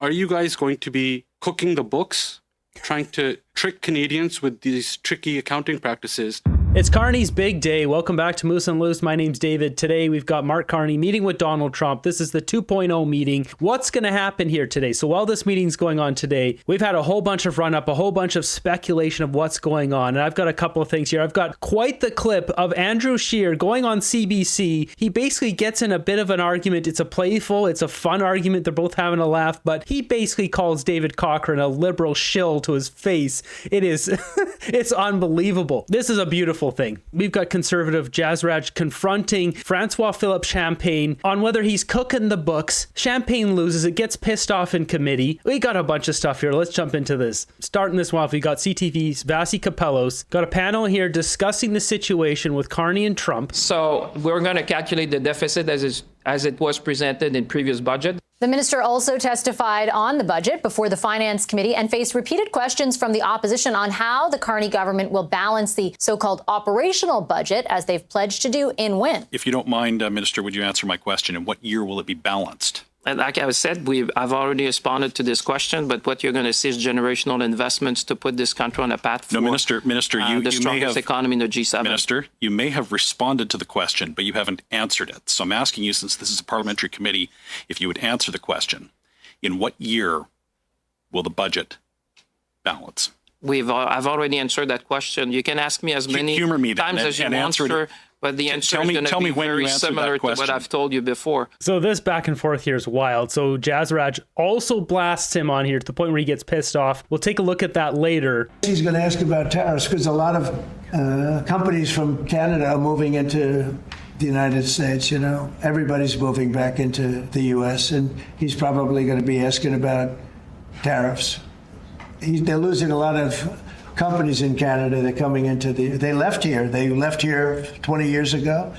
Are you guys going to be cooking the books, trying to trick Canadians with these tricky accounting practices? It's Carney's big day. Welcome back to Moose and Loose. My name's David. Today we've got Mark Carney meeting with Donald Trump. This is the 2.0 meeting. What's going to happen here today? So while this meeting's going on today, we've had a whole bunch of run-up, a whole bunch of speculation of what's going on. And I've got a couple of things here. I've got quite the clip of Andrew Scheer going on CBC. He basically gets in a bit of an argument. It's a fun argument. They're both having a laugh, but he basically calls David Cochrane a liberal shill to his face. It is, it's unbelievable. This is a beautiful thing. We've got conservative Jazzraj confronting Francois Philippe Champagne on whether he's cooking the books. Champagne loses. It gets pissed off in committee. We got a bunch of stuff here. Let's jump into this. Starting this one off, we got CTV's Vasi Kapellos. Got a panel here discussing the situation with Carney and Trump. So we're going to calculate the deficit as it was presented in previous budget. The minister also testified on the budget before the Finance Committee and faced repeated questions from the opposition on how the Carney government will balance the so-called operational budget, as they've pledged to do in Win. If you don't mind, Minister, would you answer my question? In what year will it be balanced? And like I said, I've already responded to this question, but what you're going to see is generational investments to put this country on a path for no, Minister, the strongest economy in the G7. Minister, you may have responded to the question, but you haven't answered it. So I'm asking you, since this is a parliamentary committee, if you would answer the question. In what year will the budget balance? I've already answered that question. You can ask me as many times as you want, sir. But the answer is going to be very similar to what I've told you before. So this back and forth here is wild. So Jazzraj also blasts him on here to the point where he gets pissed off. We'll take a look at that later. He's going to ask about tariffs because a lot of companies from Canada are moving into the United States. You know, everybody's moving back into the U.S. and he's probably going to be asking about tariffs. They're losing a lot of companies in Canada. They're coming into they left here 20 years ago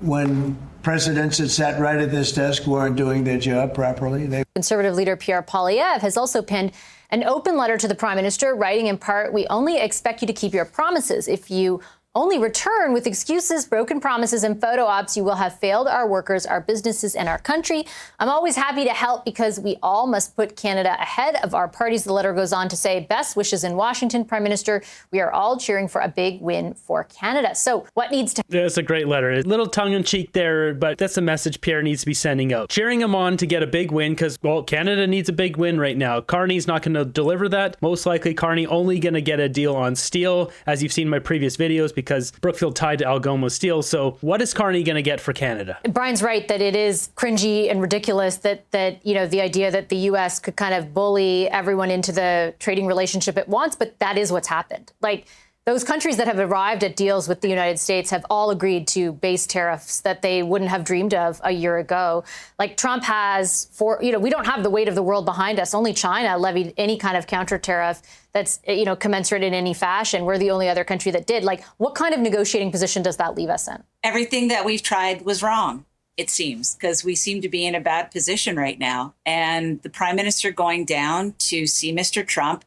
when presidents that sat right at this desk weren't doing their job properly. Conservative leader Pierre Poilievre has also penned an open letter to the Prime Minister, writing in part, "We only expect you to keep your promises. If you only return with excuses, broken promises, and photo ops, you will have failed our workers, our businesses, and our country. I'm always happy to help because we all must put Canada ahead of our parties." The letter goes on to say, "Best wishes in Washington, Prime Minister. We are all cheering for a big win for Canada." So what needs to... That's a great letter. A little tongue-in-cheek there, but that's a message Pierre needs to be sending out. Cheering him on to get a big win because, well, Canada needs a big win right now. Carney's not going to deliver that. Most likely, Carney only going to get a deal on steel, as you've seen in my previous videos, because Brookfield tied to Algoma Steel. So what is Carney going to get for Canada? Brian's right that it is cringy and ridiculous that you know, the idea that the U.S. could kind of bully everyone into the trading relationship it wants, but that is what's happened. Like, those countries that have arrived at deals with the United States have all agreed to base tariffs that they wouldn't have dreamed of a year ago. Like Trump has, we don't have the weight of the world behind us. Only China levied any kind of counter tariff that's, commensurate in any fashion. We're the only other country that did. Like, what kind of negotiating position does that leave us in? Everything that we've tried was wrong, it seems, because we seem to be in a bad position right now. And the Prime Minister going down to see Mr. Trump,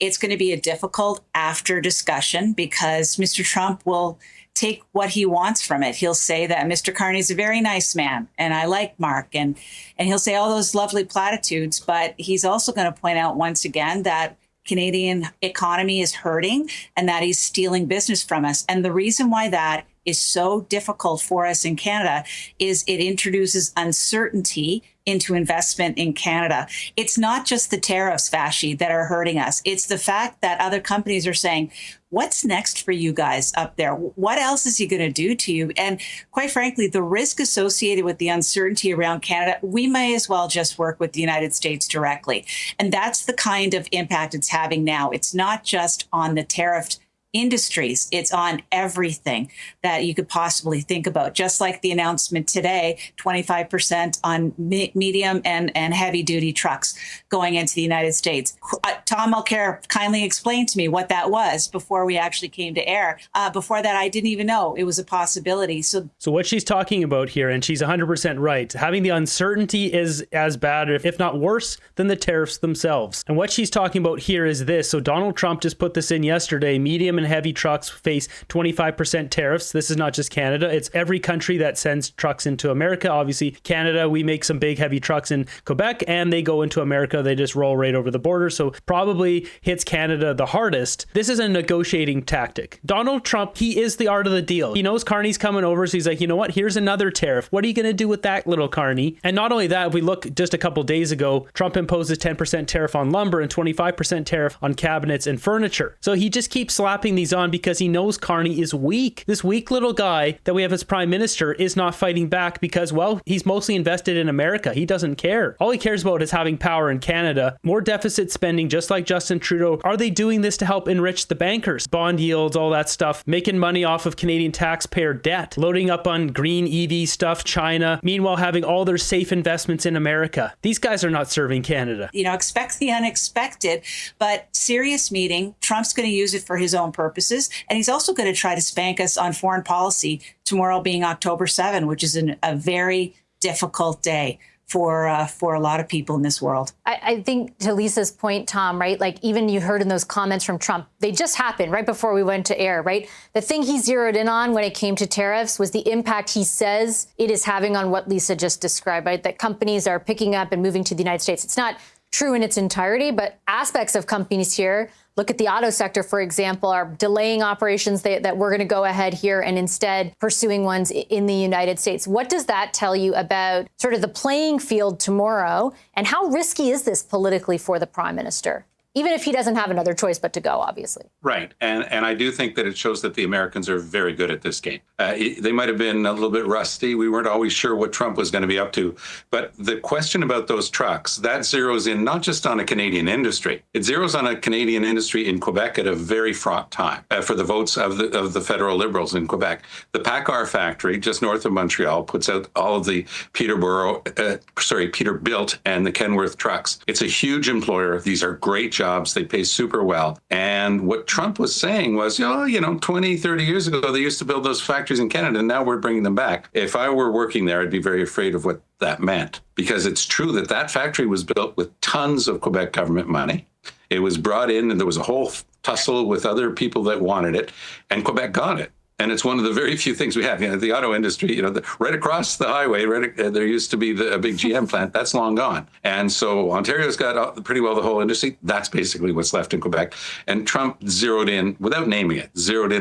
it's going to be a difficult after discussion because Mr. Trump will take what he wants from it. He'll say that Mr. Carney's a very nice man and I like Mark, and he'll say all those lovely platitudes, but he's also going to point out once again that Canadian economy is hurting and that he's stealing business from us. And the reason why that is so difficult for us in Canada is it introduces uncertainty into investment in Canada. It's not just the tariffs, Vashi, that are hurting us. It's the fact that other companies are saying, what's next for you guys up there? What else is he going to do to you? And quite frankly, the risk associated with the uncertainty around Canada, we may as well just work with the United States directly. And that's the kind of impact it's having now. It's not just on the tariff industries, it's on everything that you could possibly think about. Just like the announcement today, 25% on medium and heavy duty trucks going into the United States. Tom Mulcair kindly explained to me what that was before we actually came to air. Before that, I didn't even know it was a possibility. So what she's talking about here, and she's 100% right, having the uncertainty is as bad, if not worse, than the tariffs themselves. And what she's talking about here is this. So Donald Trump just put this in yesterday, medium medium and heavy trucks face 25% tariffs. This is not just Canada. It's every country that sends trucks into America. Obviously, Canada, we make some big heavy trucks in Quebec and they go into America. They just roll right over the border. So probably hits Canada the hardest. This is a negotiating tactic. Donald Trump, he is the art of the deal. He knows Carney's coming over. So he's like, you know what? Here's another tariff. What are you going to do with that, little Carney? And not only that, if we look just a couple days ago, Trump imposes 10% tariff on lumber and 25% tariff on cabinets and furniture. So he just keeps slapping these on because he knows Carney is weak. This weak little guy that we have as prime minister is not fighting back because, well, he's mostly invested in America. He doesn't care. All he cares about is having power in Canada. More deficit spending, just like Justin Trudeau. Are they doing this to help enrich the bankers? Bond yields, all that stuff, making money off of Canadian taxpayer debt, loading up on green EV stuff, China, meanwhile having all their safe investments in America. These guys are not serving Canada. You know, expect the unexpected, but serious meeting. Trump's going to use it for his own purposes. And he's also going to try to spank us on foreign policy, tomorrow being October 7, which is a very difficult day for a lot of people in this world. I think to Lisa's point, Tom, right? Like even you heard in those comments from Trump, they just happened right before we went to air, right? The thing he zeroed in on when it came to tariffs was the impact he says it is having on what Lisa just described, right? That companies are picking up and moving to the United States. It's not true in its entirety, but aspects of companies here, look at the auto sector, for example, are delaying operations that we're going to go ahead here and instead pursuing ones in the United States. What does that tell you about sort of the playing field tomorrow? And how risky is this politically for the prime minister? Even if he doesn't have another choice but to go, obviously. Right. And I do think that it shows that the Americans are very good at this game. They might have been a little bit rusty. We weren't always sure what Trump was going to be up to. But the question about those trucks, that zeroes in not just on a Canadian industry. It zeroes on a Canadian industry in Quebec at a very fraught time for the votes of the federal Liberals in Quebec. The Cpac factory just north of Montreal puts out all of the Peterbilt and the Kenworth trucks. It's a huge employer. These are great jobs. They pay super well. And what Trump was saying was, 20, 30 years ago, they used to build those factories in Canada, and now we're bringing them back. If I were working there, I'd be very afraid of what that meant, because it's true that that factory was built with tons of Quebec government money. It was brought in, and there was a whole tussle with other people that wanted it, and Quebec got it. And it's one of the very few things we have. The auto industry, right across the highway, there used to be a big GM plant. That's long gone. And so Ontario's got pretty well the whole industry. That's basically what's left in Quebec. And Trump zeroed in, without naming it,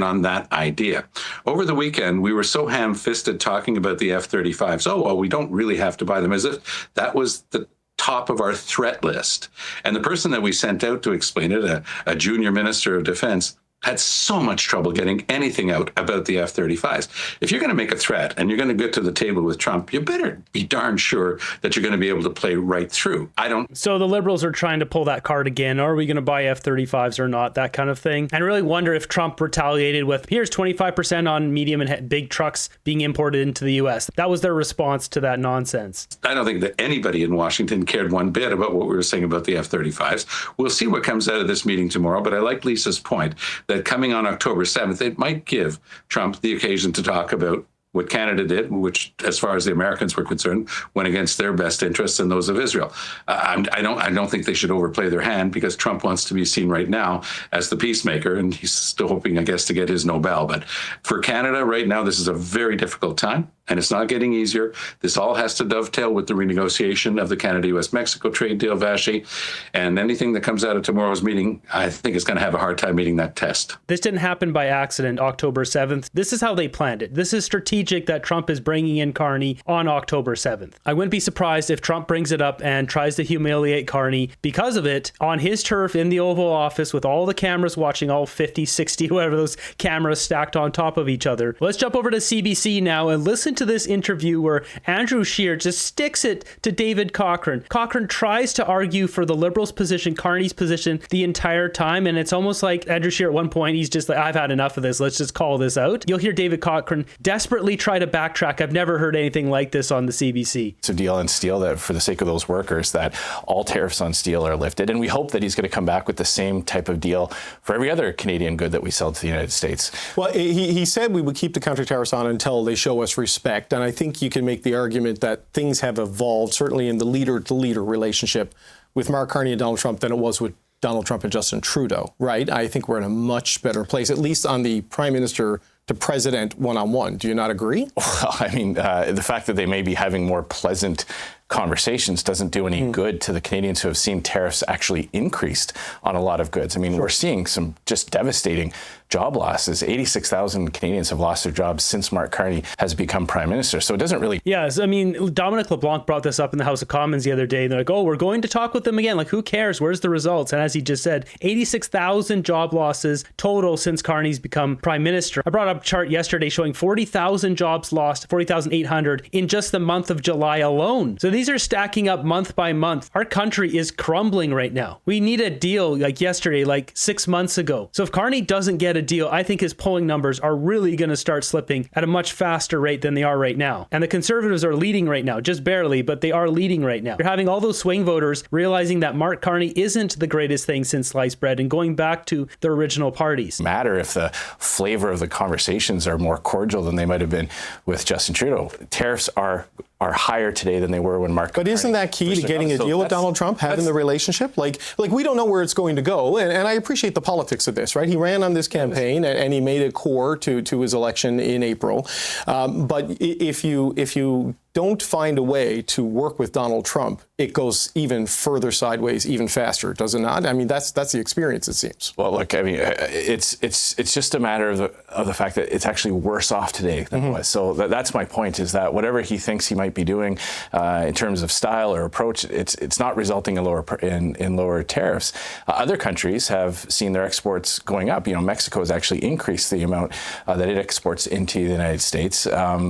on that idea. Over the weekend, we were so ham-fisted talking about the F-35s. Oh, well, we don't really have to buy them, as if that was the top of our threat list. And the person that we sent out to explain it, a junior minister of defense, had so much trouble getting anything out about the F-35s. If you're going to make a threat and you're going to get to the table with Trump, you better be darn sure that you're going to be able to play right through. So the Liberals are trying to pull that card again. Are we going to buy F-35s or not? That kind of thing. And really wonder if Trump retaliated with, here's 25% on medium and big trucks being imported into the U.S. That was their response to that nonsense. I don't think that anybody in Washington cared one bit about what we were saying about the F-35s. We'll see what comes out of this meeting tomorrow, but I like Lisa's point that coming on October 7th, it might give Trump the occasion to talk about what Canada did, which, as far as the Americans were concerned, went against their best interests and those of Israel. I don't think they should overplay their hand, because Trump wants to be seen right now as the peacemaker, and he's still hoping, I guess, to get his Nobel. But for Canada right now, this is a very difficult time, and it's not getting easier. This all has to dovetail with the renegotiation of the Canada-U.S.-Mexico trade deal, Vashi, and anything that comes out of tomorrow's meeting, I think is going to have a hard time meeting that test. This didn't happen by accident, October 7th. This is how they planned it. This is strategic that Trump is bringing in Carney on October 7th. I wouldn't be surprised if Trump brings it up and tries to humiliate Carney because of it on his turf in the Oval Office with all the cameras watching, all 50, 60, whatever those cameras stacked on top of each other. Let's jump over to CBC now and listen to this interview where Andrew Scheer just sticks it to David Cochrane. Cochrane tries to argue for the Liberals' position, Carney's position, the entire time, and it's almost like Andrew Scheer at one point, he's just like, I've had enough of this, let's just call this out. You'll hear David Cochrane desperately try to backtrack. I've never heard anything like this on the CBC. It's a deal on steel that, for the sake of those workers, that all tariffs on steel are lifted, and we hope that he's going to come back with the same type of deal for every other Canadian good that we sell to the United States. Well, he said we would keep the country tariffs on until they show us respect, and I think you can make the argument that things have evolved, certainly in the leader-to-leader relationship with Mark Carney and Donald Trump, than it was with Donald Trump and Justin Trudeau, right? I think we're in a much better place, at least on the prime minister to president one-on-one. Do you not agree? Well, I mean, the fact that they may be having more pleasant conversations doesn't do any good to the Canadians who have seen tariffs actually increased on a lot of goods. I mean, we're seeing some just devastating job losses. 86,000 Canadians have lost their jobs since Mark Carney has become prime minister. So it doesn't really... Yes, I mean, Dominic LeBlanc brought this up in the House of Commons the other day. They're like, oh, we're going to talk with them again. Like, who cares? Where's the results? And as he just said, 86,000 job losses total since Carney's become prime minister. I brought up a chart yesterday showing 40,000 jobs lost, 40,800 in just the month of July alone. So these are stacking up month by month. Our country is crumbling right now. We need a deal like yesterday, like 6 months ago. So if Carney doesn't get a deal, I think his polling numbers are really going to start slipping at a much faster rate than they are right now. And the Conservatives are leading right now, just barely, but they are leading right now. You're having all those swing voters realizing that Mark Carney isn't the greatest thing since sliced bread and going back to the original parties. Matter if the flavor of the conversations are more cordial than they might have been with Justin Trudeau. Tariffs are higher today than they were when Mark. But isn't that key to getting a deal with Donald Trump, having the relationship? Like we don't know where it's going to go, and I appreciate the politics of this, right? He ran on this campaign, and he made it core to his election in April. But if you don't find a way to work with Donald Trump, it goes even further sideways, even faster, does it not? I mean, that's the experience, it seems. Well, look, I mean, it's just a matter of the fact that it's actually worse off today than it was. So that's my point, is that whatever he thinks he might be doing in terms of style or approach, it's not resulting in lower tariffs. Other countries have seen their exports going up. You know, Mexico has actually increased the amount that it exports into the United States.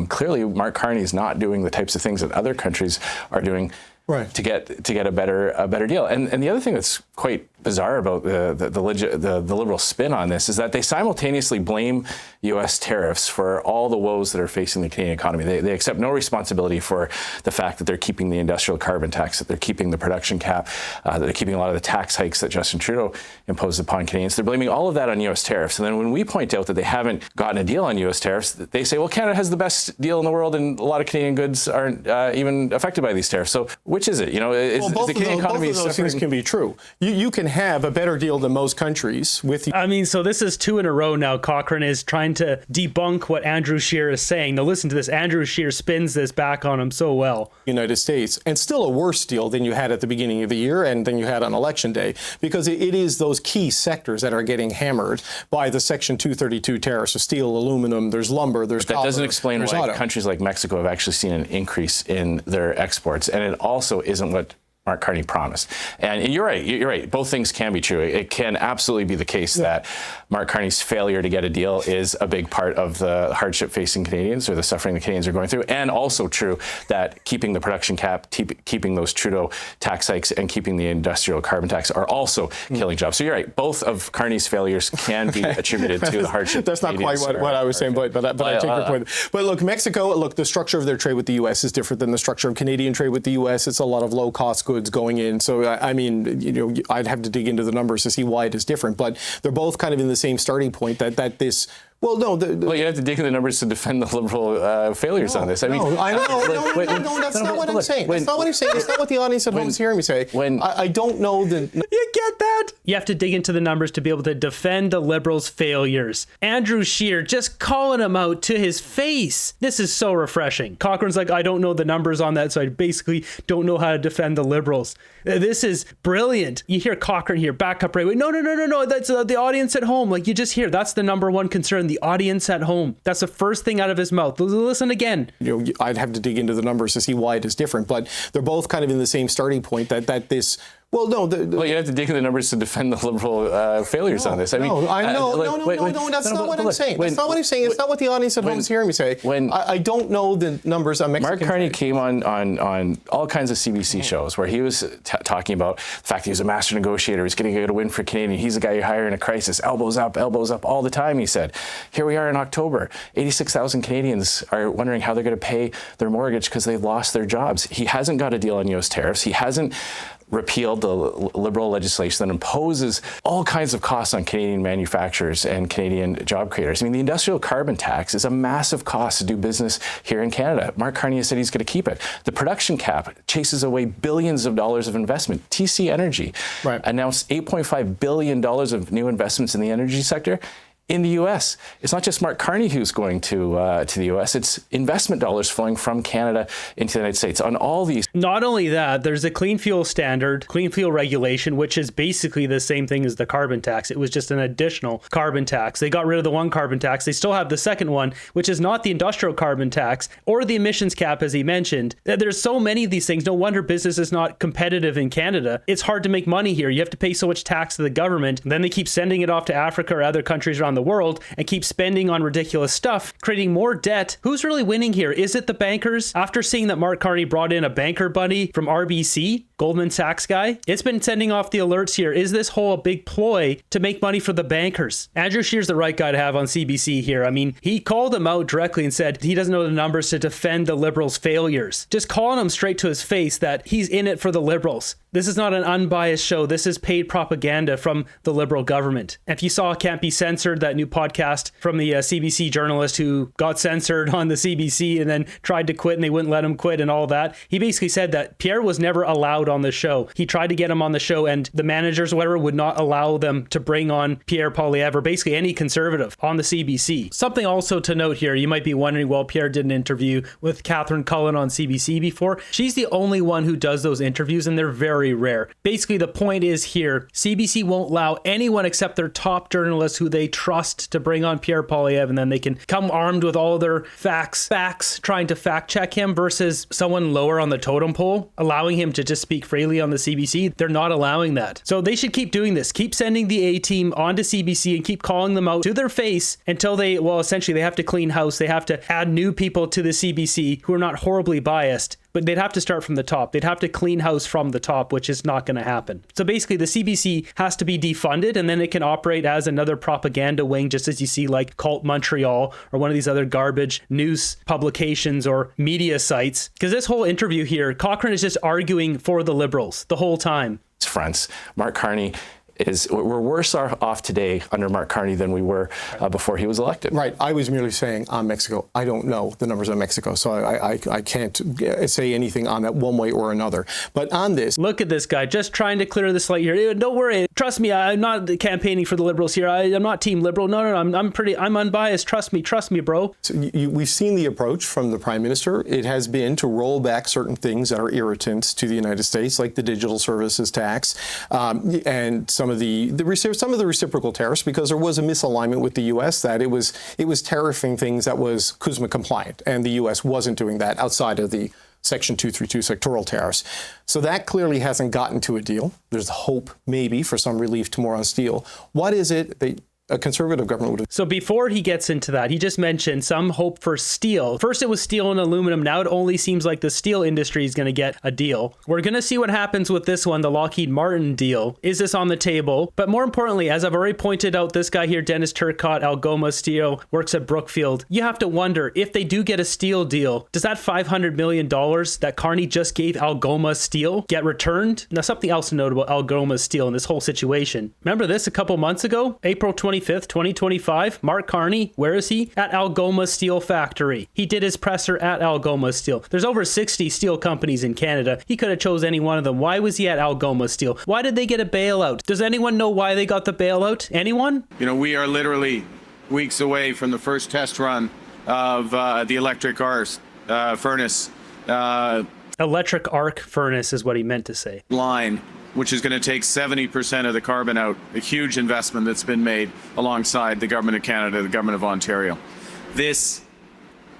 Clearly, Mark Carney is not doing the types of things that other countries are doing to get a better deal. And the other thing that's quite bizarre about the liberal spin on this is that they simultaneously blame U.S. tariffs for all the woes that are facing the Canadian economy. They accept no responsibility for the fact that they're keeping the industrial carbon tax, that they're keeping the production cap, that they're keeping a lot of the tax hikes that Justin Trudeau imposed upon Canadians. They're blaming all of that on U.S. tariffs. And then when we point out that they haven't gotten a deal on U.S. tariffs, they say, well, Canada has the best deal in the world and a lot of Canadian goods aren't even affected by these tariffs. So which is it? You know, both of those things can be true. You can have a better deal than most countries with. I mean, so this is 2 in a row now. Cochrane is trying to debunk what Andrew Scheer is saying. Now listen to this. Andrew Scheer spins this back on him so well. United States, and still a worse deal than you had at the beginning of the year and than you had on election day, because it is those key sectors that are getting hammered by the Section 232 tariffs of steel, aluminum, there's lumber, there's copper. That doesn't explain why countries like Mexico have actually seen an increase in their exports, and it also isn't what Mark Carney promised. And you're right. Both things can be true. It can absolutely be the case that Mark Carney's failure to get a deal is a big part of the hardship facing Canadians or the suffering the Canadians are going through. And also true that keeping the production cap, keeping those Trudeau tax hikes, and keeping the industrial carbon tax are also killing jobs. So you're right. Both of Carney's failures can be attributed to the hardship. That's not quite what I was saying, but I take your point. But look, Mexico, the structure of their trade with the U.S. is different than the structure of Canadian trade with the U.S. It's a lot of low-cost goods going in. So, I mean, you know, I'd have to dig into the numbers to see why it is different. But they're both kind of in the same starting point that this... Well, no. Well, you have to dig into the numbers to defend the liberal failers on this. I mean, no, that's not what I'm saying. That's not what I'm saying. It's not what the audience at home is hearing me say. I don't know the... You get that? You have to dig into the numbers to be able to defend the liberals' failures. Andrew Scheer just calling him out to his face. This is so refreshing. Cochrane's like, I don't know the numbers on that, so I basically don't know how to defend the liberals. This is brilliant. You hear Cochrane here, back up right away. No. That's the audience at home. Like, you just hear, that's the number one concern. The audience at home. That's the first thing out of his mouth. Listen again. You know, I'd have to dig into the numbers to see why it is different, but they're both kind of in the same starting point that this. Well, no. Well, you have to dig into the numbers to defend the liberal failures on this. I mean, no. That's not what I'm saying. That's not what I'm saying. It's not what the audience at home is hearing me say. I don't know the numbers on Mexican Mark Carney came on all kinds of CBC shows where he was talking about the fact that he was a master negotiator. He's going to get a win for Canadian. He's the guy you hire in a crisis. Elbows up all the time, he said. Here we are in October. 86,000 Canadians are wondering how they're going to pay their mortgage because they've lost their jobs. He hasn't got a deal on U.S. tariffs. He hasn't repealed the Liberal legislation that imposes all kinds of costs on Canadian manufacturers and Canadian job creators. I mean, the industrial carbon tax is a massive cost to do business here in Canada. Mark Carney has said he's going to keep it. The production cap chases away billions of dollars of investment. TC Energy announced $8.5 billion of new investments in the energy sector in the U.S. It's not just Mark Carney who's going to the U.S. It's investment dollars flowing from Canada into the United States on all these. Not only that, there's a clean fuel standard, clean fuel regulation, which is basically the same thing as the carbon tax. It was just an additional carbon tax. They got rid of the one carbon tax. They still have the second one, which is not the industrial carbon tax or the emissions cap, as he mentioned. There's so many of these things. No wonder business is not competitive in Canada. It's hard to make money here. You have to pay so much tax to the government. And then they keep sending it off to Africa or other countries around the world and keep spending on ridiculous stuff, creating more debt. Who's really winning here? Is it the bankers? After seeing that Mark Carney brought in a banker buddy from RBC, Goldman Sachs guy, it's been sending off the alerts here. Is this whole a big ploy to make money for the bankers? Andrew Scheer's the right guy to have on CBC here. I mean, he called him out directly and said he doesn't know the numbers to defend the Liberals' failures. Just calling him straight to his face that he's in it for the Liberals. This is not an unbiased show. This is paid propaganda from the Liberal government. If you saw Can't Be Censored, that new podcast from the CBC journalist who got censored on the CBC and then tried to quit and they wouldn't let him quit and all that, he basically said that Pierre was never allowed on the show. He tried to get him on the show and the managers or whatever would not allow them to bring on Pierre Poilievre or basically any conservative on the CBC. Something also to note here, you might be wondering, well, Pierre did an interview with Catherine Cullen on CBC before. She's the only one who does those interviews and they're very rare. Basically, the point is here, CBC won't allow anyone except their top journalists who they trust to bring on Pierre Poilievre, and then they can come armed with all their facts, trying to fact check him versus someone lower on the totem pole, allowing him to just speak freely on the CBC. They're not allowing that. So they should keep doing this. Keep sending the A-team onto CBC and keep calling them out to their face until they, well, essentially they have to clean house. They have to add new people to the CBC who are not horribly biased. But they'd have to start from the top. They'd have to clean house from the top, which is not going to happen. So basically, the CBC has to be defunded, and then it can operate as another propaganda wing, just as you see like Cult Montreal or one of these other garbage news publications or media sites. Because this whole interview here, Cochrane is just arguing for the Liberals the whole time. Fronts. Mark Carney we're worse off today under Mark Carney than we were before he was elected. Right. I was merely saying on Mexico. I don't know the numbers on Mexico, so I can't say anything on that one way or another. But on this, look at this guy just trying to clear the slate here. Don't worry. Trust me. I'm not campaigning for the Liberals here. I'm not Team Liberal. No. I'm unbiased. Trust me, bro. So we've seen the approach from the Prime Minister. It has been to roll back certain things that are irritants to the United States, like the digital services tax, and some of the reciprocal tariffs, because there was a misalignment with the U.S. that it was tariffing things that was CUSMA compliant, and the U.S. wasn't doing that outside of the Section 232 sectoral tariffs. So that clearly hasn't gotten to a deal. There's hope maybe for some relief tomorrow on steel. What is it that a conservative government would have? So before he gets into that, he just mentioned some hope for steel. First it was steel and aluminum. Now it only seems like the steel industry is going to get a deal. We're going to see what happens with this one, the Lockheed Martin deal. Is this on the table? But more importantly, as I've already pointed out, this guy here, Dennis Turcotte, Algoma Steel, works at Brookfield. You have to wonder, if they do get a steel deal, does that $500 million that Carney just gave Algoma Steel get returned? Now, something else to note about Algoma Steel in this whole situation. Remember this a couple months ago? April 25th, 2025, Mark Carney, where is he? At Algoma Steel Factory. He did his presser at Algoma Steel. There's over 60 steel companies in Canada. He could have chose any one of them. Why was he at Algoma Steel? Why did they get a bailout? Does anyone know why they got the bailout? Anyone? You know, we are literally weeks away from the first test run of the electric arc furnace. Electric arc furnace is what he meant to say. Line, which is going to take 70% of the carbon out, a huge investment that's been made alongside the government of Canada, the government of Ontario. This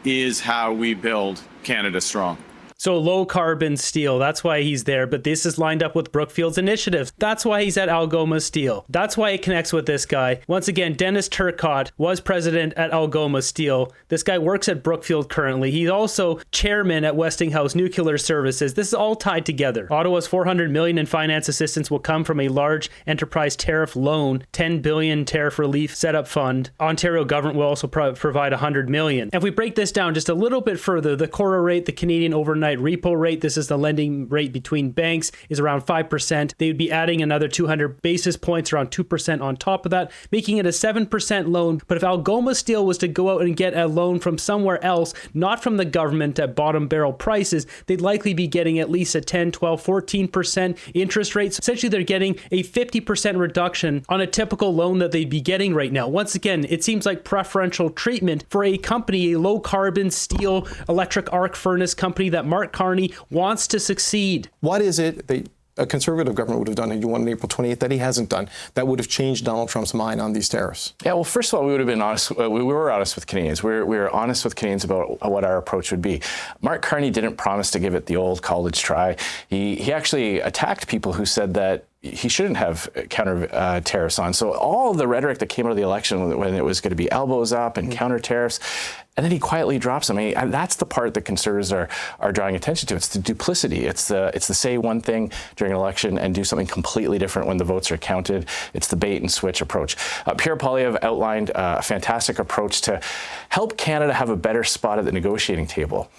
is how we build Canada strong. So low carbon steel, that's why he's there. But this is lined up with Brookfield's initiatives. That's why he's at Algoma Steel. That's why it connects with this guy. Once again, Dennis Turcotte was president at Algoma Steel. This guy works at Brookfield currently. He's also chairman at Westinghouse Nuclear Services. This is all tied together. Ottawa's $400 million in finance assistance will come from a large enterprise tariff loan, $10 billion tariff relief setup fund. Ontario government will also provide $100 million. If we break this down just a little bit further, the CORRA rate, the Canadian overnight repo rate, this is the lending rate between banks, is around 5%. They would be adding another 200 basis points, around 2% on top of that, making it a 7% loan. But if Algoma Steel was to go out and get a loan from somewhere else, not from the government at bottom barrel prices, they'd likely be getting at least a 10, 12, 14% interest rate. So essentially, they're getting a 50% reduction on a typical loan that they'd be getting right now. Once again, it seems like preferential treatment for a company, a low carbon steel electric arc furnace company that Mark Carney wants to succeed. What is it that a Conservative government would have done, and you won on April 28th, that he hasn't done, that would have changed Donald Trump's mind on these tariffs? Yeah, well, first of all, we would have been honest. We were honest with Canadians. We were honest with Canadians about what our approach would be. Mark Carney didn't promise to give it the old college try. He actually attacked people who said that he shouldn't have counter tariffs on. So all of the rhetoric that came out of the election when it was going to be elbows up and counter tariffs, and then he quietly drops them. And that's the part that Conservatives are drawing attention to. It's the duplicity. It's the say one thing during an election and do something completely different when the votes are counted. It's the bait and switch approach. Pierre Poilievre outlined a fantastic approach to help Canada have a better spot at the negotiating table.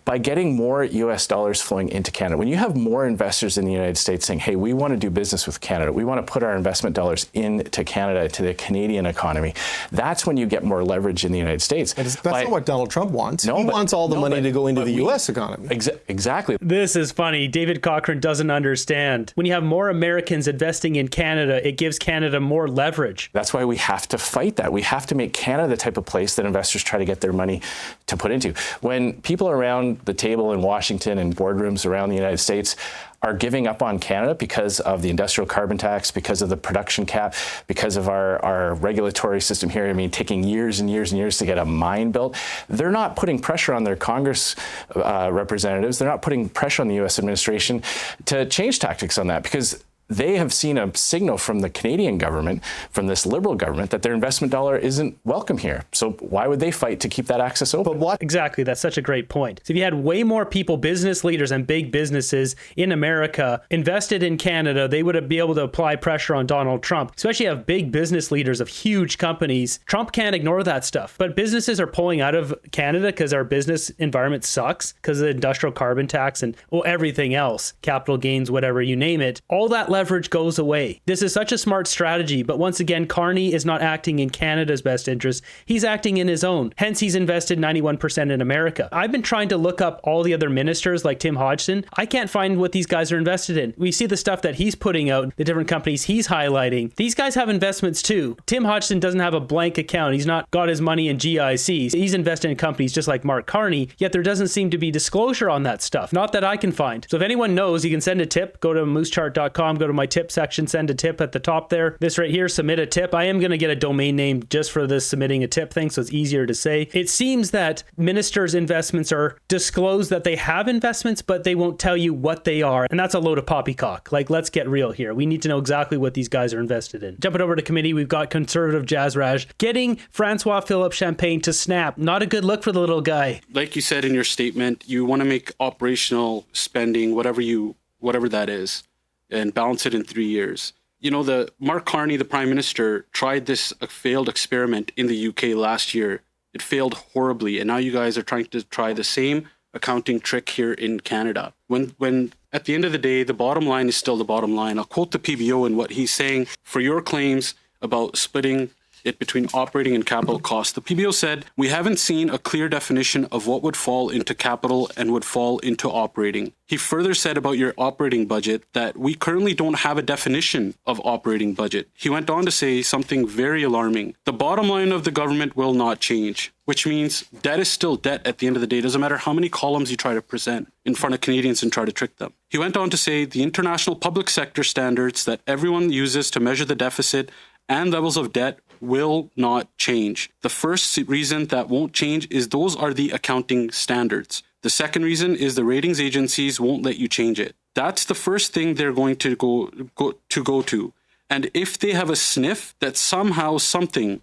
By getting more U.S. dollars flowing into Canada, when you have more investors in the United States saying, hey, we want to do business with Canada, we want to put our investment dollars into Canada, to the Canadian economy, that's when you get more leverage in the United States. That's not what Donald Trump wants. No, he wants all the money to go into the U.S. economy. Exactly. This is funny. David Cochrane doesn't understand. When you have more Americans investing in Canada, it gives Canada more leverage. That's why we have to fight that. We have to make Canada the type of place that investors try to get their money to put into. When people around the table in Washington and boardrooms around the United States are giving up on Canada because of the industrial carbon tax, because of the production cap, because of our regulatory system here, I mean, taking years and years and years to get a mine built, they're not putting pressure on their Congress representatives. They're not putting pressure on the U.S. administration to change tactics on that, because they have seen a signal from the Canadian government, from this Liberal government, that their investment dollar isn't welcome here. So why would they fight to keep that access open? But what exactly? That's such a great point. So if you had way more people, business leaders and big businesses in America invested in Canada, they would be able to apply pressure on Donald Trump, especially have big business leaders of huge companies. Trump can't ignore that stuff. But businesses are pulling out of Canada because our business environment sucks, because of the industrial carbon tax and everything else, capital gains, whatever, you name it. All that leverage goes away. This is such a smart strategy, but once again, Carney is not acting in Canada's best interest. He's acting in his own. Hence, he's invested 91% in America. I've been trying to look up all the other ministers like Tim Hodgson. I can't find what these guys are invested in. We see the stuff that he's putting out, the different companies he's highlighting. These guys have investments too. Tim Hodgson doesn't have a blank account. He's not got his money in GICs. He's invested in companies just like Mark Carney, yet there doesn't seem to be disclosure on that stuff. Not that I can find. So if anyone knows, you can send a tip. Go to moosechart.com, go to my tip section, send a tip at the top there. This right here, submit a tip. I am going to get a domain name just for this submitting a tip thing, so it's easier to say. It seems that ministers' investments are disclosed that they have investments, but they won't tell you what they are. And that's a load of poppycock. Like, let's get real here. We need to know exactly what these guys are invested in. Jumping over to committee, we've got Conservative Jazzraj getting Francois Philippe Champagne to snap. Not a good look for the little guy. Like you said in your statement, you want to make operational spending, whatever that is, and balance it in 3 years. You know, the Mark Carney, the Prime Minister, tried this failed experiment in the UK last year. It failed horribly, and now you guys are trying to try the same accounting trick here in Canada. When at the end of the day, the bottom line is still the bottom line. I'll quote the PBO and what he's saying for your claims about splitting it between operating and capital costs. The PBO said, we haven't seen a clear definition of what would fall into capital and would fall into operating. He further said about your operating budget that we currently don't have a definition of operating budget. He went on to say something very alarming. The bottom line of the government will not change, which means debt is still debt at the end of the day. It doesn't matter how many columns you try to present in front of Canadians and try to trick them. He went on to say the international public sector standards that everyone uses to measure the deficit and levels of debt will not change. The first reason that won't change is those are the accounting standards. The second reason is the ratings agencies won't let you change it. That's the first thing they're going to go to. And if they have a sniff that somehow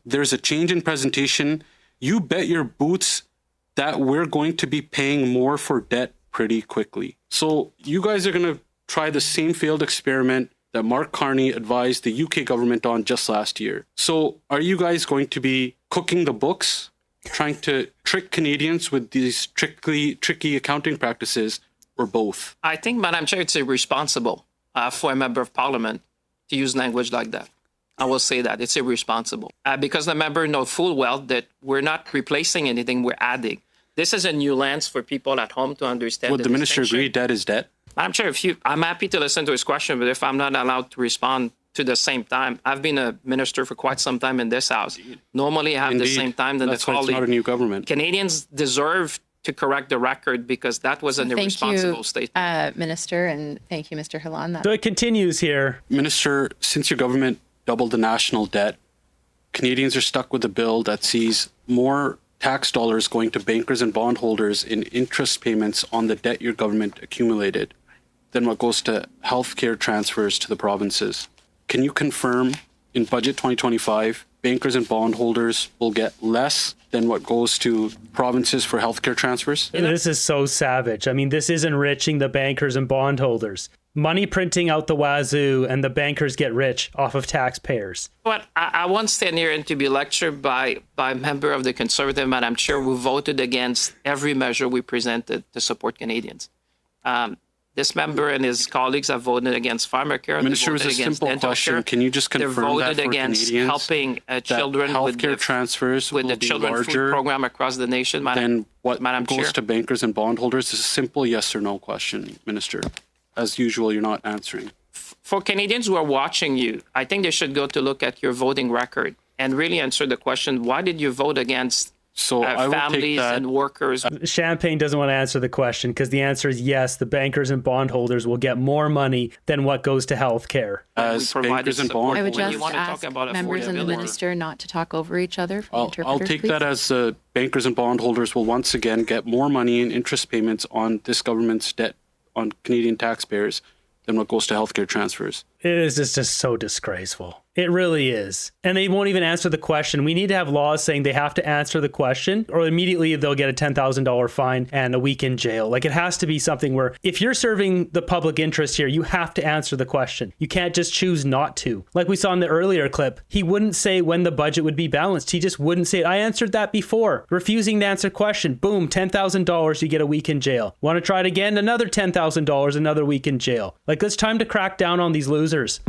there's a change in presentation, you bet your boots that we're going to be paying more for debt pretty quickly. So you guys are going to try the same failed experiment that Mark Carney advised the UK government on just last year. So are you guys going to be cooking the books, trying to trick Canadians with these tricky accounting practices, or both? I think, Madam Chair, it's irresponsible for a member of parliament to use language like that. I will say that it's irresponsible because the member knows full well that we're not replacing anything, we're adding. This is a new lens for people at home to understand. Would the minister agree debt is debt? I'm sure I'm happy to listen to his question, but if I'm not allowed to respond to the same time, I've been a minister for quite some time in this house. Normally I have the same time than That's the why colleague. it's not a new government. Canadians deserve to correct the record because that was an irresponsible statement. Minister, and thank you, Mr. Hallan. So it continues here. Minister, since your government doubled the national debt, Canadians are stuck with a bill that sees more tax dollars going to bankers and bondholders in interest payments on the debt your government accumulated than what goes to healthcare transfers to the provinces. Can you confirm in budget 2025, bankers and bondholders will get less than what goes to provinces for healthcare transfers? This is so savage. I mean, this is enriching the bankers and bondholders. Money printing out the wazoo, and the bankers get rich off of taxpayers. But I won't stand here and to be lectured by a member of the Conservative, Madam Chair, who voted against every measure we presented to support Canadians. This member and his colleagues have voted against pharmacare. Minister, it was a simple question. Can you just confirm that for against Canadians helping children that with healthcare transfers with will the be children food larger program across the nation, than what Madam goes Chair? to bankers and bondholders? It's a simple yes or no question, Minister. As usual, you're not answering. For Canadians who are watching you, I think they should go to look at your voting record and really answer the question, why did you vote against I will take families that. and workers? Champagne doesn't want to answer the question because the answer is yes, the bankers and bondholders will get more money than what goes to health care. As bankers and I would bondholders, just ask members and the minister not to talk over each other. I'll take that as bankers and bondholders will once again get more money in interest payments on this government's debt on Canadian taxpayers than what goes to healthcare transfers. It is just so disgraceful. It really is. And they won't even answer the question. We need to have laws saying they have to answer the question or immediately they'll get a $10,000 fine and a week in jail. Like, it has to be something where if you're serving the public interest here, you have to answer the question. You can't just choose not to. Like we saw in the earlier clip, he wouldn't say when the budget would be balanced. He just wouldn't say it. I answered that before. Refusing to answer question. Boom, $10,000, you get a week in jail. Want to try it again? Another $10,000, another week in jail. Like, it's time to crack down on these losers.